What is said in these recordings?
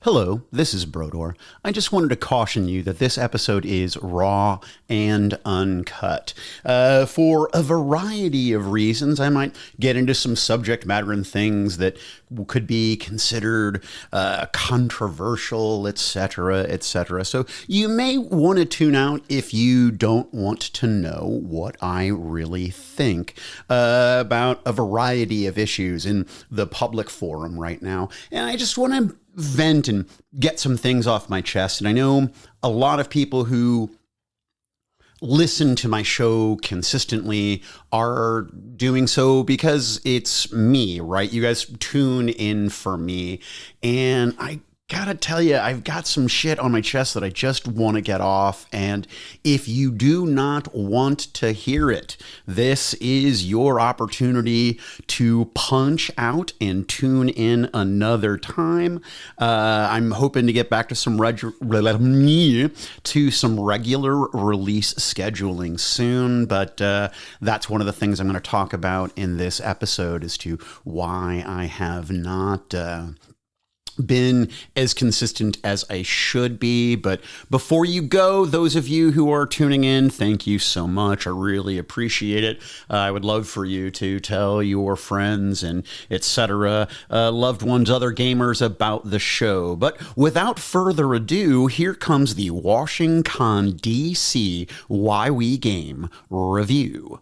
Hello, this is Brodor. I just wanted to caution you that this episode is raw and uncut. For a variety of reasons, I might get into some subject matter and things that could be considered controversial, etc., etc. So you may want to tune out if you don't want to know what I really think about a variety of issues in the public forum right now. And I just want to vent and get some things off my chest. And I know a lot of people who listen to my show consistently are doing so because it's me, right? You guys tune in for me. And I gotta tell you, I've got some shit on my chest that I just want to get off. And if you do not want to hear it, this is your opportunity to punch out and tune in another time. I'm hoping to get back to some regular release scheduling soon, but that's one of the things I'm going to talk about in this episode as to why I have not been as consistent as I should be. But before you go, those of you who are tuning in, thank you so much. I really appreciate it. I would love for you to tell your friends and etc., loved ones, other gamers about the show. But without further ado, here comes the WashingCon DC Why We Game review.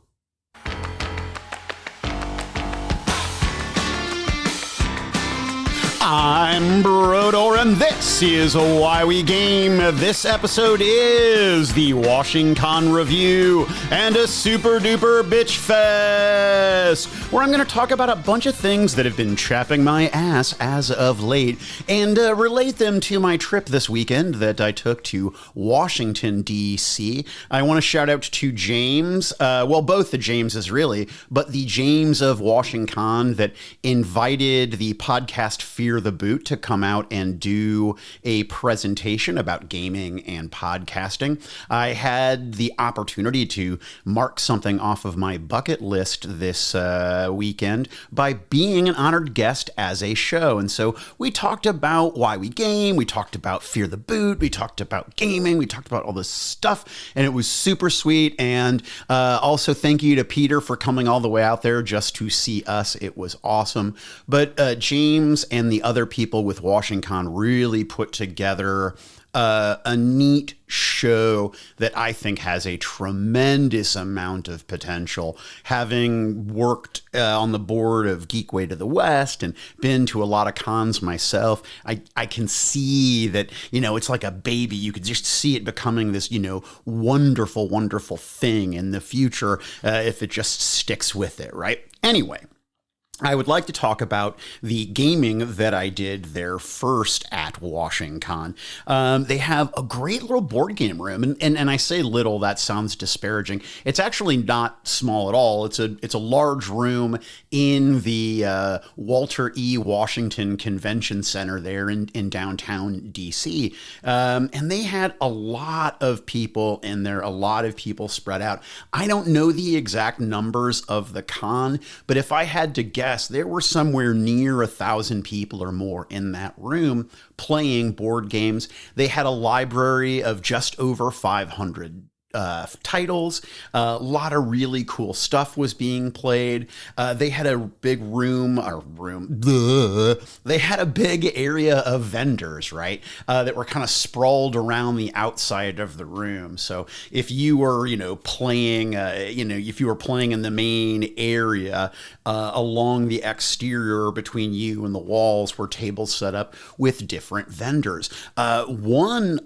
I'm Brodor, and this is Why We Game. This episode is the WashingCon review and a super duper bitch fest, where I'm going to talk about a bunch of things that have been chapping my ass as of late and relate them to my trip this weekend that I took to Washington, DC. I want to shout out to James, both the Jameses really, but the James of WashingCon that invited the podcast Fear the Boot to come out and do a presentation about gaming and podcasting. I had the opportunity to mark something off of my bucket list this weekend by being an honored guest as a show. And so we talked about why we game, we talked about Fear the Boot, we talked about gaming, we talked about all this stuff, and it was super sweet. And also thank you to Peter for coming all the way out there just to see us. It was awesome. But James and the other people with WashingCon really put together a neat show that I think has a tremendous amount of potential. Having worked on the board of Geekway to the West and been to a lot of cons myself, I can see that, it's like a baby. You could just see it becoming this, wonderful, wonderful thing in the future if it just sticks with it, right? Anyway, I would like to talk about the gaming that I did there first at WashingCon. They have a great little board game room, and I say little, that sounds disparaging. It's actually not small at all. It's a large room in the Walter E. Washington Convention Center there in downtown DC. And they had a lot of people in there, a lot of people spread out. I don't know the exact numbers of the con, but if I had to guess, there were somewhere near 1,000 people or more in that room playing board games. They had a library of just over 500 titles. A lot of really cool stuff was being played. They had a big they had a big area of vendors, right? That were kind of sprawled around the outside of the room. So if you were, playing, if you were playing in the main area, along the exterior between you and the walls were tables set up with different vendors. One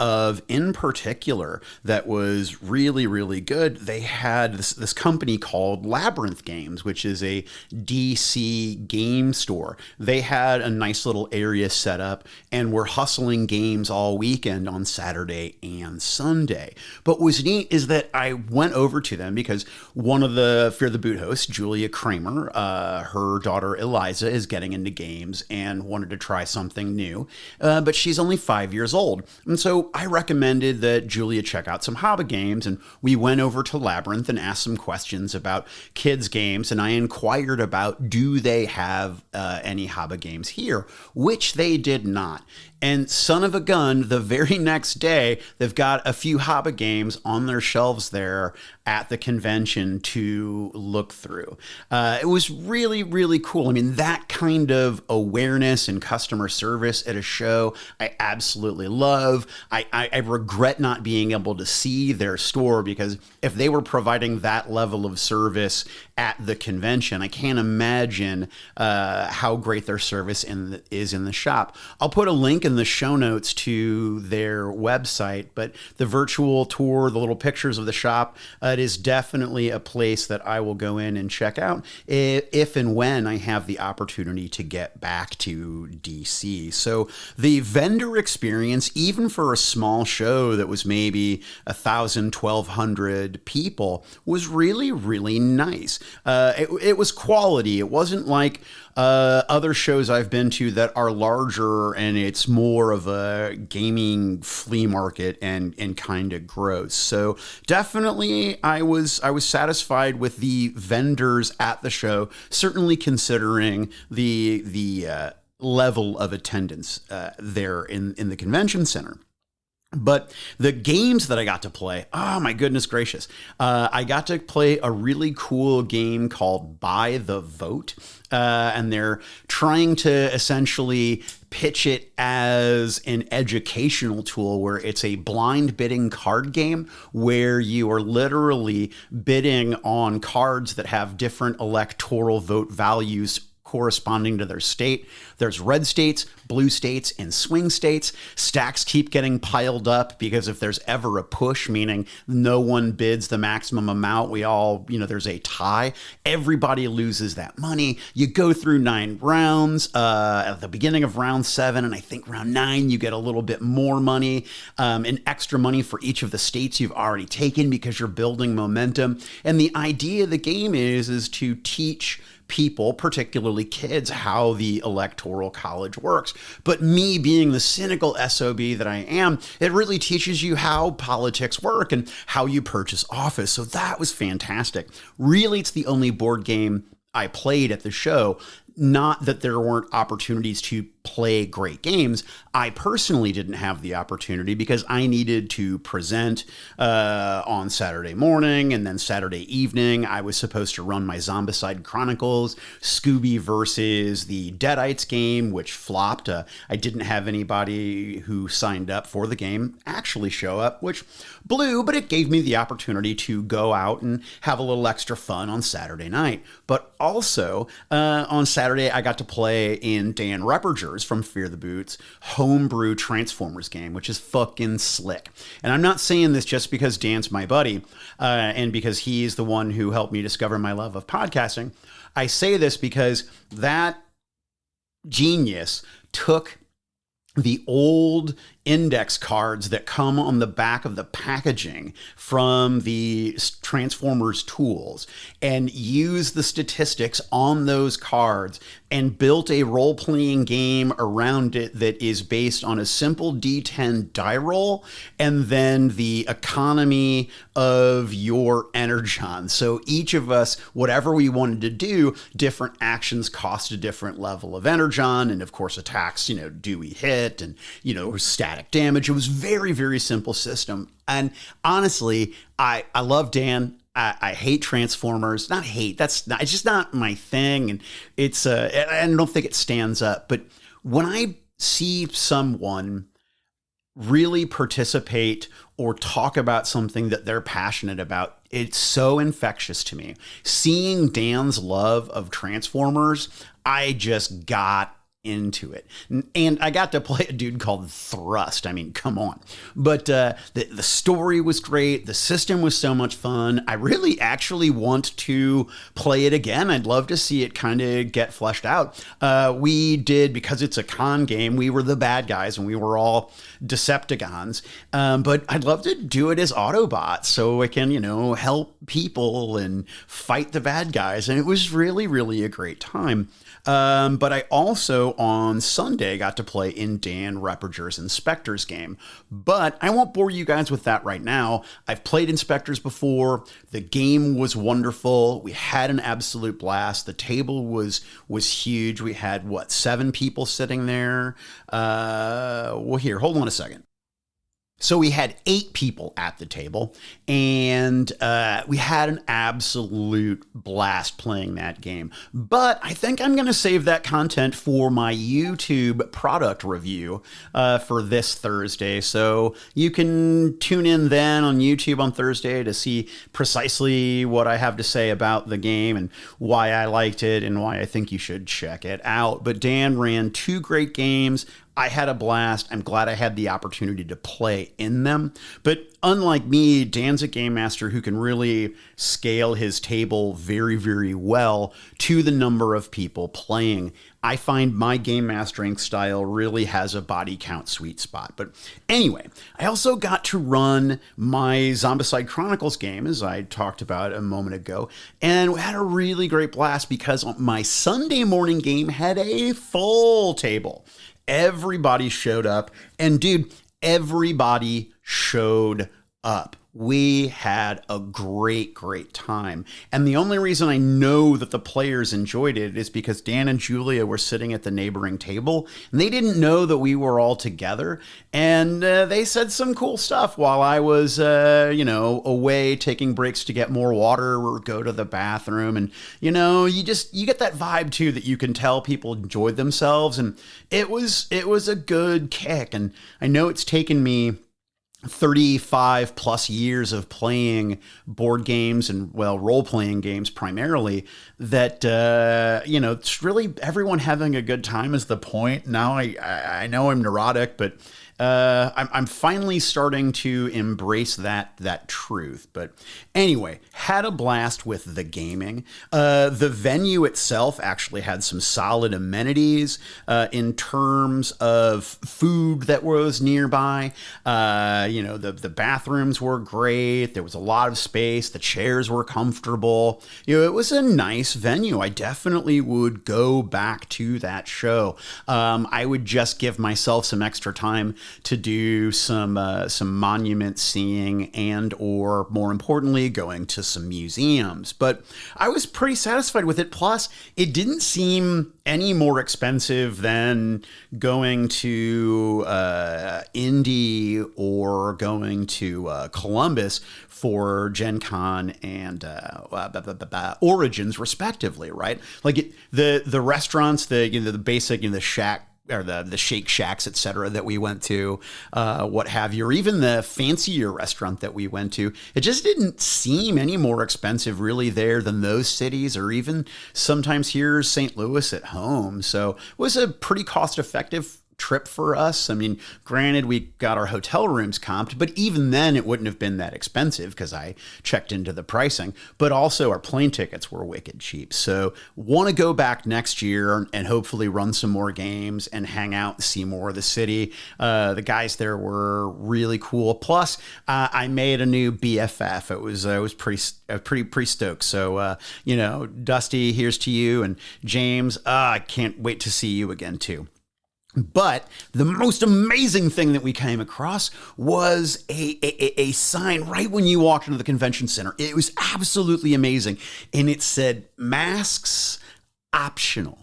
in particular that was really, really good. They had this company called Labyrinth Games, which is a DC game store. They had a nice little area set up and were hustling games all weekend on Saturday and Sunday. But what was neat is that I went over to them because one of the Fear the Boot hosts, Julia Kramer, her daughter Eliza is getting into games and wanted to try something new, but she's only 5 years old. And so I recommended that Julia check out some hobby games games. And we went over to Labyrinth and asked some questions about kids' games. And I inquired about, do they have any HABA games here, which they did not. And son of a gun, the very next day, they've got a few HABA games on their shelves there at the convention to look through. It was really, really cool. I mean, that kind of awareness and customer service at a show, I absolutely love. I regret not being able to see their store, because if they were providing that level of service at the convention, I can't imagine how great their service is in the shop. I'll put a link in the show notes to their website, but the virtual tour, the little pictures of the shop, it is definitely a place that I will go in and check out if and when I have the opportunity to get back to DC. So the vendor experience, even for a small show that was maybe 1,000, 1,200 people, was really, really nice. It was quality. It wasn't like other shows I've been to that are larger and it's more of a gaming flea market and kind of gross. So definitely I was satisfied with the vendors at the show, certainly considering the level of attendance there in the convention center. But the games that I got to play, oh my goodness gracious. I got to play a really cool game called By the Vote. And they're trying to essentially pitch it as an educational tool, where it's a blind bidding card game where you are literally bidding on cards that have different electoral vote values corresponding to their state. There's red states, blue states, and swing states. Stacks keep getting piled up because if there's ever a push, meaning no one bids the maximum amount, there's a tie, everybody loses that money. You go through 9 rounds. At the beginning of round 7, and I think round 9, you get a little bit more money, and extra money for each of the states you've already taken because you're building momentum. And the idea of the game is to teach people, particularly kids, how the electoral college works. But me being the cynical SOB that I am, it really teaches you how politics work and how you purchase office. So that was fantastic. Really, it's the only board game I played at the show. Not that there weren't opportunities to play great games. I personally didn't have the opportunity because I needed to present on Saturday morning, and then Saturday evening I was supposed to run my Zombicide Chronicles, Scooby versus the Deadites game, which flopped. I didn't have anybody who signed up for the game actually show up, which blew, but it gave me the opportunity to go out and have a little extra fun on Saturday night. But also on Saturday, I got to play in Dan Repperger's from Fear the Boots homebrew Transformers game, which is fucking slick. And I'm not saying this just because Dan's my buddy and because he's the one who helped me discover my love of podcasting. I say this because that genius took the old index cards that come on the back of the packaging from the Transformers tools and used the statistics on those cards and built a role-playing game around it that is based on a simple D10 die roll and then the economy of your energon. So each of us, whatever we wanted to do, different actions cost a different level of energon, and of course attacks, do we hit, and static damage. It was very, very simple system. And honestly, I love Dan. I hate Transformers. Not hate. It's just not my thing. And I don't think it stands up. But when I see someone really participate or talk about something that they're passionate about, it's so infectious to me. Seeing Dan's love of Transformers, I just got into it. And I got to play a dude called Thrust. I mean, come on. But the story was great. The system was so much fun. I really actually want to play it again. I'd love to see it kind of get fleshed out. We did, because it's a con game, we were the bad guys and we were all Decepticons. But I'd love to do it as Autobots so I can, help people and fight the bad guys. And it was really, really a great time. But I also, on Sunday, I got to play in Dan Repperger's Inspectors game. But I won't bore you guys with that right now. I've played Inspectors before. The game was wonderful. We had an absolute blast. The table was huge. We had, 7 people sitting there? Well, here, hold on a second. So we had 8 people at the table, and we had an absolute blast playing that game. But I think I'm going to save that content for my YouTube product review for this Thursday. So you can tune in then on YouTube on Thursday to see precisely what I have to say about the game and why I liked it and why I think you should check it out. But Dan ran 2 great games. I had a blast. I'm glad I had the opportunity to play in them. But unlike me, Dan's a game master who can really scale his table very, very well to the number of people playing. I find my game mastering style really has a body count sweet spot. But anyway, I also got to run my Zombicide Chronicles game, as I talked about a moment ago, and we had a really great blast because my Sunday morning game had a full table. Everybody showed up, and dude, everybody showed up. We had a great, great time. And the only reason I know that the players enjoyed it is because Dan and Julia were sitting at the neighboring table, and they didn't know that we were all together. And they said some cool stuff while I was, away taking breaks to get more water or go to the bathroom. And, you get that vibe too that you can tell people enjoyed themselves. And it was a good kick. And I know it's taken me 35 plus years of playing board games and, role-playing games primarily, that, it's really everyone having a good time is the point. Now I know I'm neurotic, but I'm finally starting to embrace that truth. But anyway, had a blast with the gaming. The venue itself actually had some solid amenities in terms of food that was nearby. The bathrooms were great. There was a lot of space. The chairs were comfortable. It was a nice venue. I definitely would go back to that show. I would just give myself some extra time to do some monument seeing and, or more importantly, going to some museums. But I was pretty satisfied with it. Plus, it didn't seem any more expensive than going to Indy or going to Columbus for Gen Con and Origins, respectively, right? Like the restaurants, the basic, the shack, or the Shake Shacks, etc., that we went to, what have you, or even the fancier restaurant that we went to, it just didn't seem any more expensive really there than those cities, or even sometimes here's St. Louis at home. So it was a pretty cost-effective trip for us. I mean, granted, we got our hotel rooms comped, but even then it wouldn't have been that expensive because I checked into the pricing, but also our plane tickets were wicked cheap. So want to go back next year and hopefully run some more games and hang out and see more of the city. The guys there were really cool. Plus, I made a new BFF. I was pretty stoked. So, Dusty, here's to you, and James, I can't wait to see you again too. But the most amazing thing that we came across was a sign right when you walked into the convention center. It was absolutely amazing. And it said, masks optional.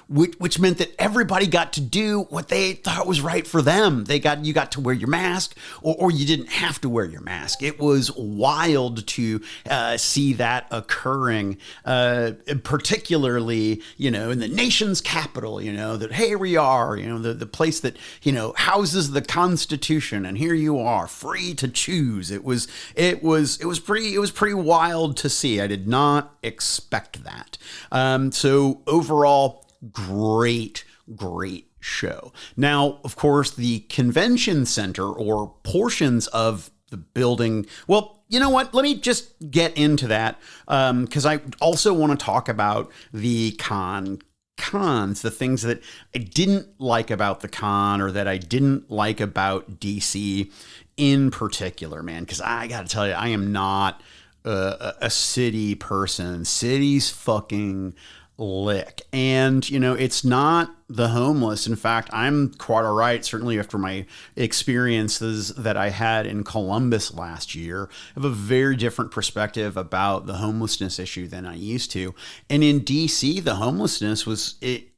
Which meant that everybody got to do what they thought was right for them. You got to wear your mask, or you didn't have to wear your mask. It was wild to see that occurring, particularly, in the nation's capital, that here we are, the place that, houses the Constitution, and here you are, free to choose. It was pretty wild to see. I did not expect that. So overall, great show. Now, of course, the convention center or portions of the building, well, you know what? Let me just get into that because I also want to talk about the cons, the things that I didn't like about the con or that I didn't like about DC in particular, man, because I got to tell you, I am not a city person. Cities fucking lick. And, it's not the homeless. In fact, I'm quite all right, certainly after my experiences that I had in Columbus last year. I have a very different perspective about the homelessness issue than I used to. And in DC, the homelessness was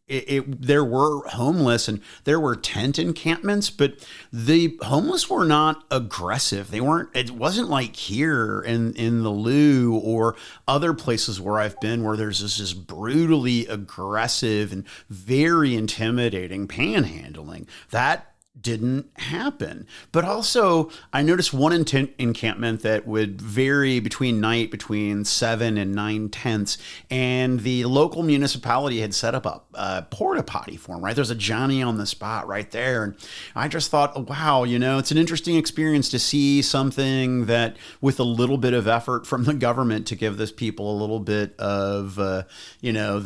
there were homeless and there were tent encampments, but the homeless were not aggressive. It wasn't like here in the Lou or other places where I've been where there's this brutally aggressive and very intimidating panhandling. That didn't happen. But also, I noticed one encampment that would vary between 7 and 9 tents, and the local municipality had set up a porta potty for them, right? There's a Johnny on the spot right there. And I just thought, oh, wow, it's an interesting experience to see something that with a little bit of effort from the government to give this people a little bit of, the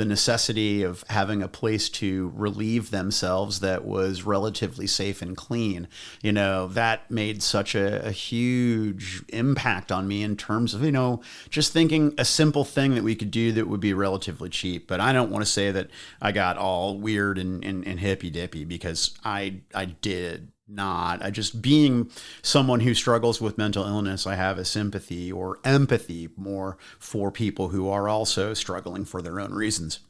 necessity of having a place to relieve themselves that was relatively safe and clean. That made such a huge impact on me in terms of, just thinking a simple thing that we could do that would be relatively cheap. But I don't want to say that I got all weird and hippy dippy, because I did not. I just, being someone who struggles with mental illness, I have a sympathy or empathy more for people who are also struggling for their own reasons.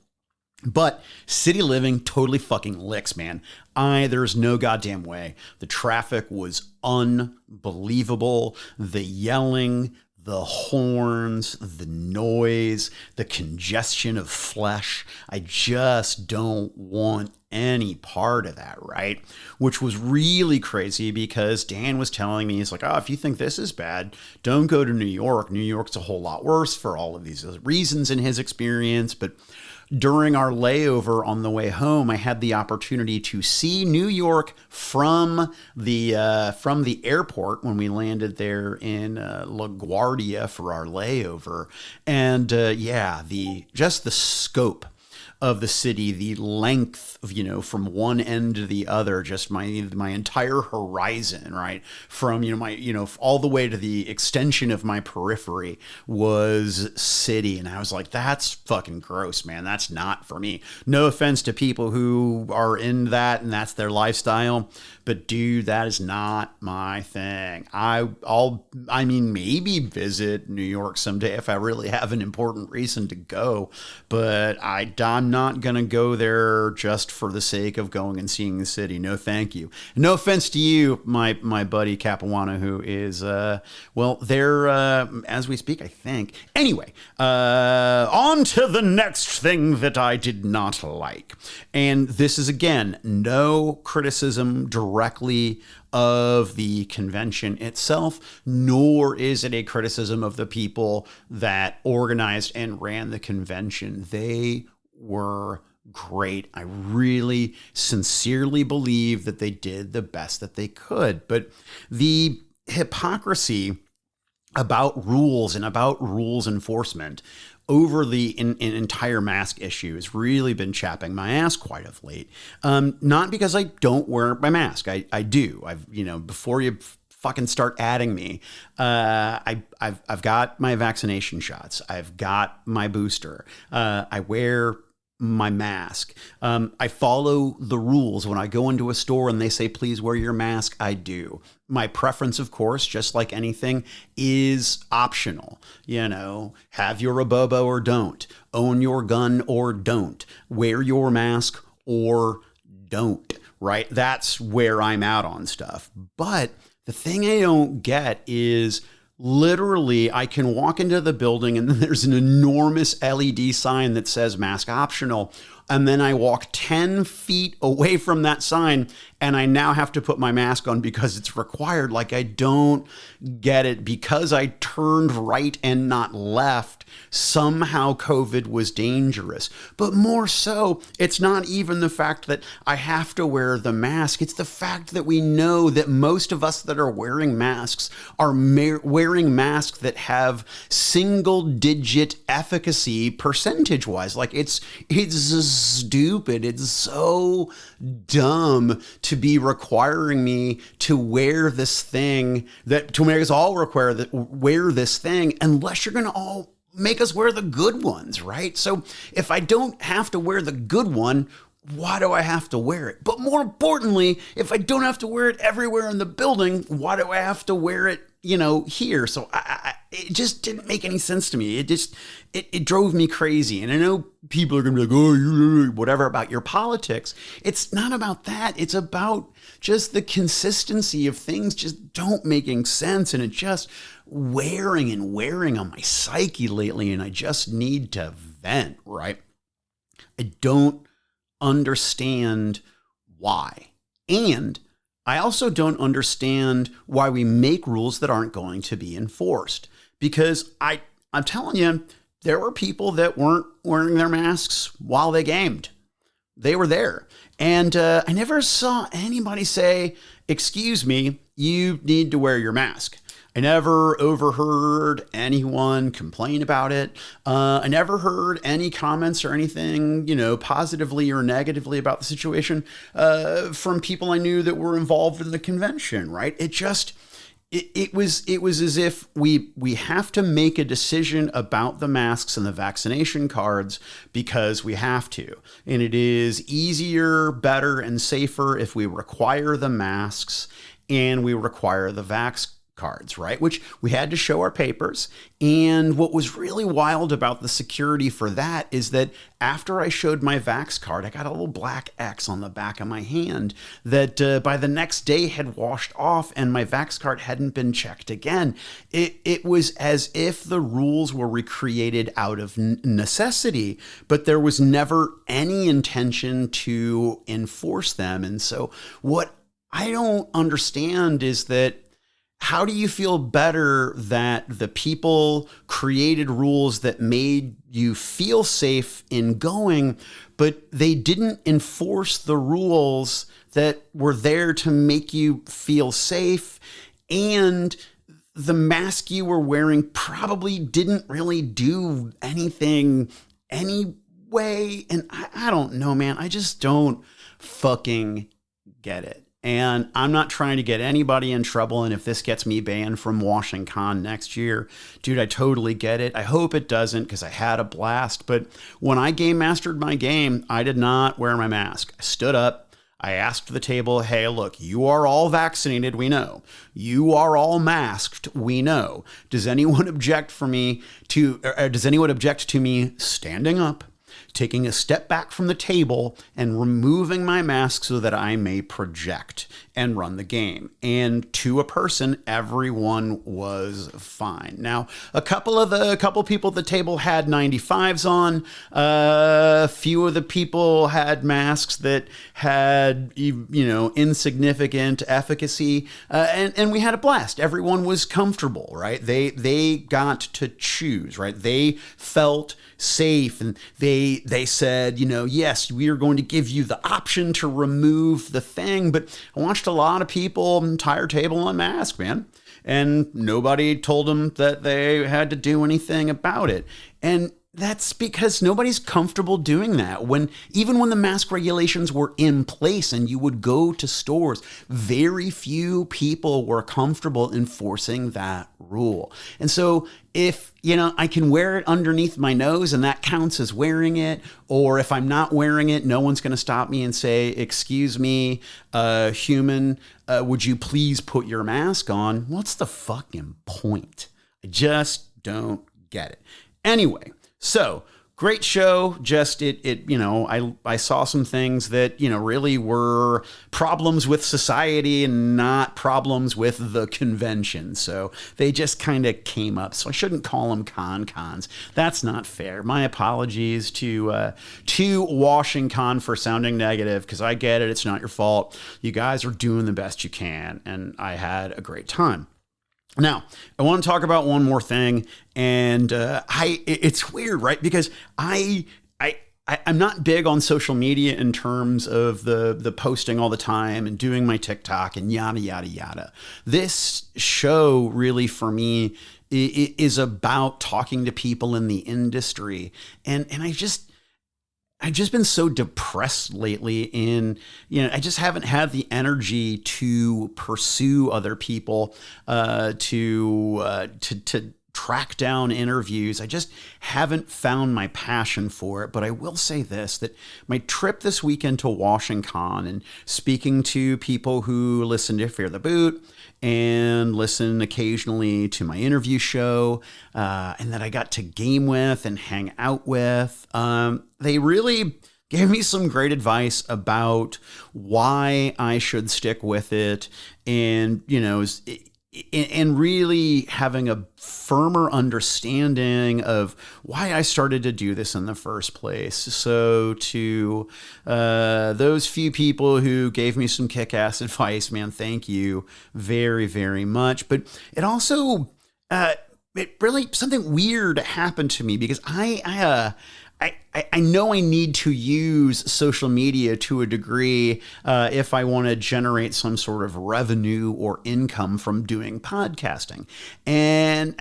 But city living totally fucking licks, man. There's no goddamn way. The traffic was unbelievable. The yelling, the horns, the noise, the congestion of flesh. I just don't want any part of that, right? Which was really crazy, because Dan was telling me, he's like, oh, if you think this is bad, don't go to New York. New York's a whole lot worse for all of these reasons in his experience. But during our layover on the way home, I had the opportunity to see New York from the airport when we landed there in LaGuardia for our layover. And just the scope of the city, the length of, from one end to the other, just my entire horizon, right? From, all the way to the extension of my periphery was city. And I was like, that's fucking gross, man. That's not for me. No offense to people who are in that and that's their lifestyle, but dude, that is not my thing. Maybe visit New York someday if I really have an important reason to go, but I'm not going to go there just for the sake of going and seeing the city. No, thank you. No offense to you, my buddy Capuano, who is, there as we speak, I think. Anyway, on to the next thing that I did not like. And this is, again, no criticism directly of the convention itself, nor is it a criticism of the people that organized and ran the convention. They were great. I really sincerely believe that they did the best that they could. But the hypocrisy about rules and about rules enforcement over the entire mask issue has really been chapping my ass quite of late. Not because I don't wear my mask. I do. Before you fucking start adding me, I've got my vaccination shots. I've got my booster. I wear my mask. I follow the rules. When I go into a store and they say, please wear your mask, I do. My preference, of course, just like anything, is optional. Have your abobo or don't. Own your gun or don't. Wear your mask or don't, right? That's where I'm out on stuff. But the thing I don't get is, literally, I can walk into the building and then there's an enormous LED sign that says mask optional. And then I walk 10 feet away from that sign and I now have to put my mask on because it's required. Like, I don't get it. Because I turned right and not left, somehow COVID was dangerous. But more so, it's not even the fact that I have to wear the mask. It's the fact that we know that most of us that are wearing masks are wearing masks that have single digit efficacy percentage-wise. Like, it's stupid. It's so dumb to be requiring me to wear this thing, to make us all wear this thing, unless you're going to all make us wear the good ones, right? So if I don't have to wear the good one, why do I have to wear it? But more importantly, if I don't have to wear it everywhere in the building, why do I have to wear it, here? So it just didn't make any sense to me. It drove me crazy. And I know people are going to be like, oh, you whatever about your politics. It's not about that. It's about just the consistency of things just don't making sense. And it just wearing on my psyche lately. And I just need to vent, right? I don't understand why. And I also don't understand why we make rules that aren't going to be enforced. Because I'm telling you, there were people that weren't wearing their masks while they gamed. They were there. And I never saw anybody say, excuse me, you need to wear your mask. I never overheard anyone complain about it. I never heard any comments or anything, positively or negatively about the situation from people I knew that were involved in the convention, right? It was as if we have to make a decision about the masks and the vaccination cards because we have to. And it is easier, better, and safer if we require the masks and we require the vax cards, right? Which we had to show our papers. And what was really wild about the security for that is that after I showed my vax card, I got a little black X on the back of my hand that by the next day had washed off and my vax card hadn't been checked again. It was as if the rules were recreated out of necessity, but there was never any intention to enforce them. And so what I don't understand is that how do you feel better that the people created rules that made you feel safe in going, but they didn't enforce the rules that were there to make you feel safe? And the mask you were wearing probably didn't really do anything anyway. And I don't know, man. I just don't fucking get it. And I'm not trying to get anybody in trouble. And if this gets me banned from WashingCon next year, dude, I totally get it. I hope it doesn't because I had a blast. But when I game mastered my game, I did not wear my mask. I stood up. I asked the table, hey, look, you are all vaccinated. We know. You are all masked. We know. Does anyone object to me standing up, taking a step back from the table and removing my mask so that I may project and run the game? And to a person, everyone was fine. Now, a couple people at the table had 95s on. A few of the people had masks that had, insignificant efficacy. And we had a blast. Everyone was comfortable, right? They got to choose, right? They felt safe, and they said, yes, we are going to give you the option to remove the thing. But I watched a lot of people, entire table unmasked, man, and nobody told them that they had to do anything about it. And that's because nobody's comfortable doing that. Even when the mask regulations were in place and you would go to stores, very few people were comfortable enforcing that rule. And so if, I can wear it underneath my nose and that counts as wearing it, or if I'm not wearing it, no one's going to stop me and say, excuse me, human, would you please put your mask on? What's the fucking point? I just don't get it. Anyway. So great show. Just I saw some things that, really were problems with society and not problems with the convention. So they just kind of came up. So I shouldn't call them cons. That's not fair. My apologies to WashingCon for sounding negative, because I get it. It's not your fault. You guys are doing the best you can. And I had a great time. Now, I want to talk about one more thing, and it's weird, right? Because I'm not big on social media in terms of the posting all the time and doing my TikTok and yada, yada, yada. This show really, for me, is about talking to people in the industry. And I've just been so depressed lately I just haven't had the energy to pursue other people, to track down interviews. I just haven't found my passion for it. But I will say this, that my trip this weekend to WashingCon and speaking to people who listen to Fear the Boot and listen occasionally to my interview show, and that I got to game with and hang out with, they really gave me some great advice about why I should stick with it, and, and really having a firmer understanding of why I started to do this in the first place. So to those few people who gave me some kick-ass advice, man, thank you very, very much. But it also, it really, something weird happened to me, because I know I need to use social media to a degree if I want to generate some sort of revenue or income from doing podcasting. And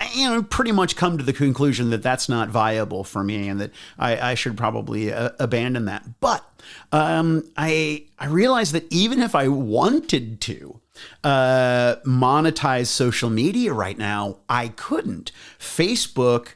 pretty much come to the conclusion that that's not viable for me, and that I should probably abandon that. But I realized that even if I wanted to monetize social media right now, I couldn't. Facebook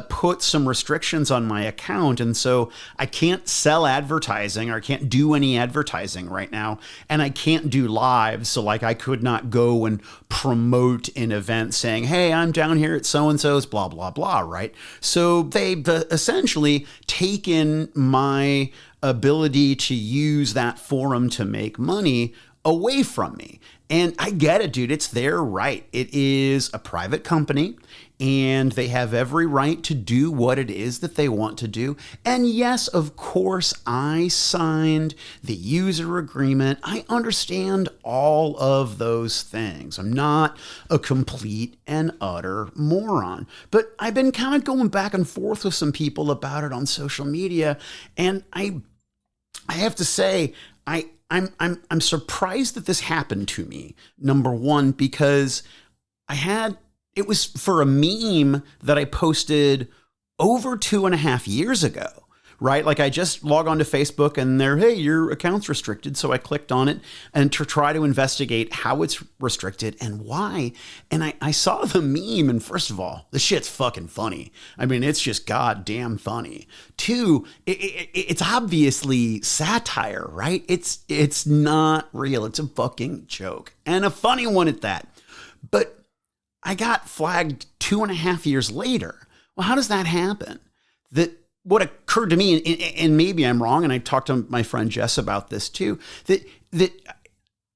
put some restrictions on my account, and so I can't sell advertising, or I can't do any advertising right now, and I can't do lives. So like, I could not go and promote an event saying, hey, I'm down here at so-and-so's, blah, blah, blah, right? So they've essentially taken my ability to use that forum to make money away from me. And I get it, dude. It's their right. It is a private company, and they have every right to do what it is that they want to do. And yes, of course, I signed the user agreement. I understand all of those things. I'm not a complete and utter moron. But I've been kind of going back and forth with some people about it on social media, and I have to say, I'm surprised that this happened to me. Number one, because it was for a meme that I posted over 2.5 years ago, right? Like, I just log on to Facebook and hey, your account's restricted. So I clicked on it and to try to investigate how it's restricted and why. And I saw the meme, and first of all, the shit's fucking funny. I mean, it's just goddamn funny. Two, it's obviously satire, right? It's not real. It's a fucking joke, and a funny one at that. But I got flagged 2.5 years later. Well, how does that happen? What occurred to me, and maybe I'm wrong, and I talked to my friend Jess about this too, that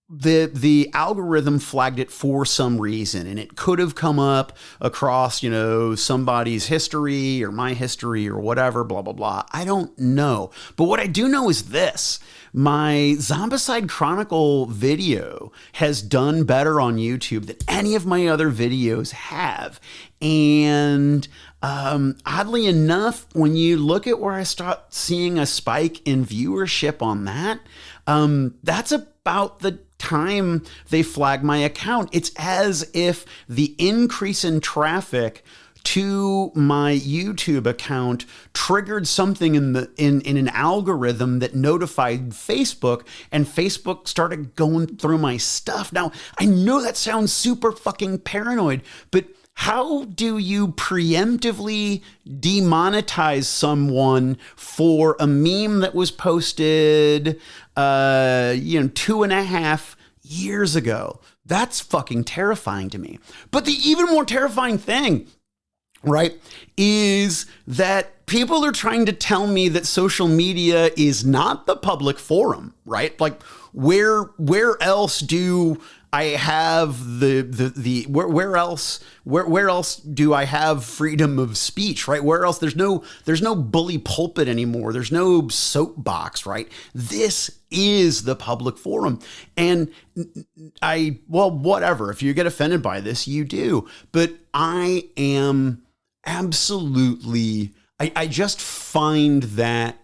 the algorithm flagged it for some reason, and it could have come up across, somebody's history or my history or whatever, blah, blah, blah. I don't know. But what I do know is this. My Zombicide Chronicle video has done better on YouTube than any of my other videos have. And oddly enough, when you look at where I start seeing a spike in viewership on that, that's about the time they flag my account. It's as if the increase in traffic to my YouTube account triggered something in an algorithm that notified Facebook, and Facebook started going through my stuff. Now, I know that sounds super fucking paranoid, but how do you preemptively demonetize someone for a meme that was posted, 2.5 years ago? That's fucking terrifying to me. But the even more terrifying thing, right, is that people are trying to tell me that social media is not the public forum, right? Like, where else do I have where else do I have freedom of speech, right? Where else? There's no bully pulpit anymore. There's no soapbox, right? This is the public forum. And whatever. If you get offended by this, you do. But I am absolutely, I just find that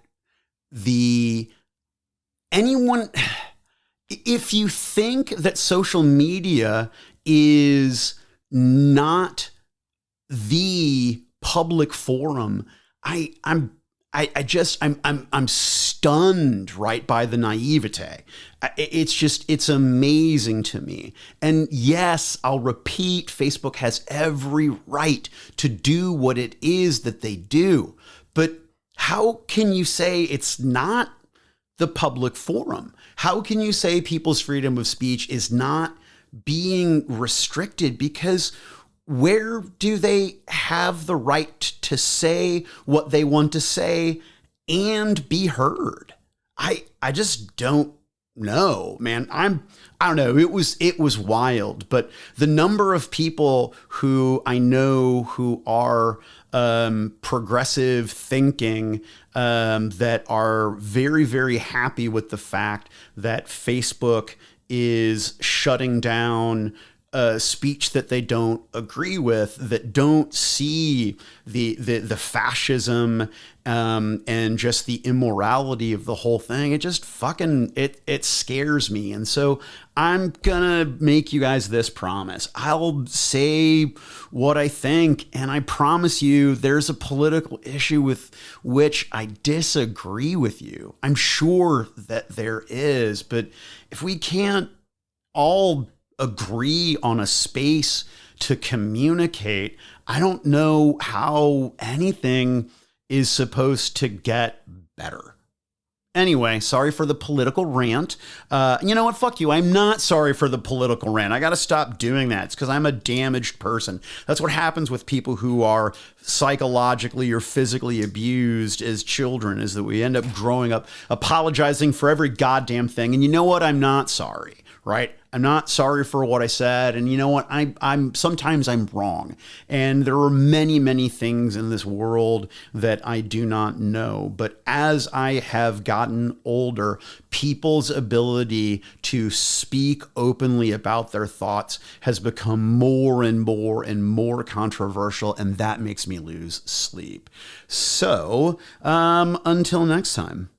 if you think that social media is not the public forum, I'm I'm stunned, right, by the naivete. It's amazing to me. And yes, I'll repeat, Facebook has every right to do what it is that they do. But how can you say it's not the public forum? How can you say people's freedom of speech is not being restricted? Because where do they have the right to say what they want to say and be heard? I just don't know, man. I don't know. It was wild, but the number of people who I know who are progressive thinking that are very, very happy with the fact that Facebook is shutting down speech that they don't agree with, that don't see the fascism and just the immorality of the whole thing. It just fucking it scares me. And so I'm gonna make you guys this promise. I'll say what I think, and I promise you there's a political issue with which I disagree with you. I'm sure that there is, but if we can't all agree on a space to communicate, I don't know how anything is supposed to get better. Anyway, sorry for the political rant. You know what? Fuck you. I'm not sorry for the political rant. I got to stop doing that. It's because I'm a damaged person. That's what happens with people who are psychologically or physically abused as children, is that we end up growing up apologizing for every goddamn thing. And you know what? I'm not sorry, right? I'm not sorry for what I said. And you know what? I'm sometimes I'm wrong. And there are many, many things in this world that I do not know. But as I have gotten older, people's ability to speak openly about their thoughts has become more and more and more controversial. And that makes me lose sleep. So until next time.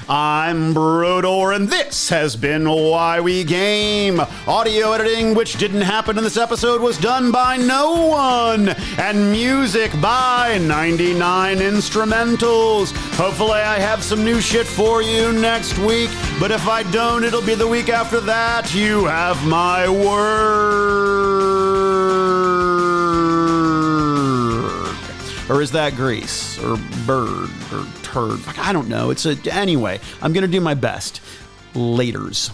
I'm Brodor, and this has been Why We Game. Audio editing, which didn't happen in this episode, was done by no one, and music by 99 Instrumentals. Hopefully I have some new shit for you next week, but if I don't, it'll be the week after that. You have my word. Or is that Grease? Or bird? Or turd? I don't know. Anyway, I'm going to do my best. Laters.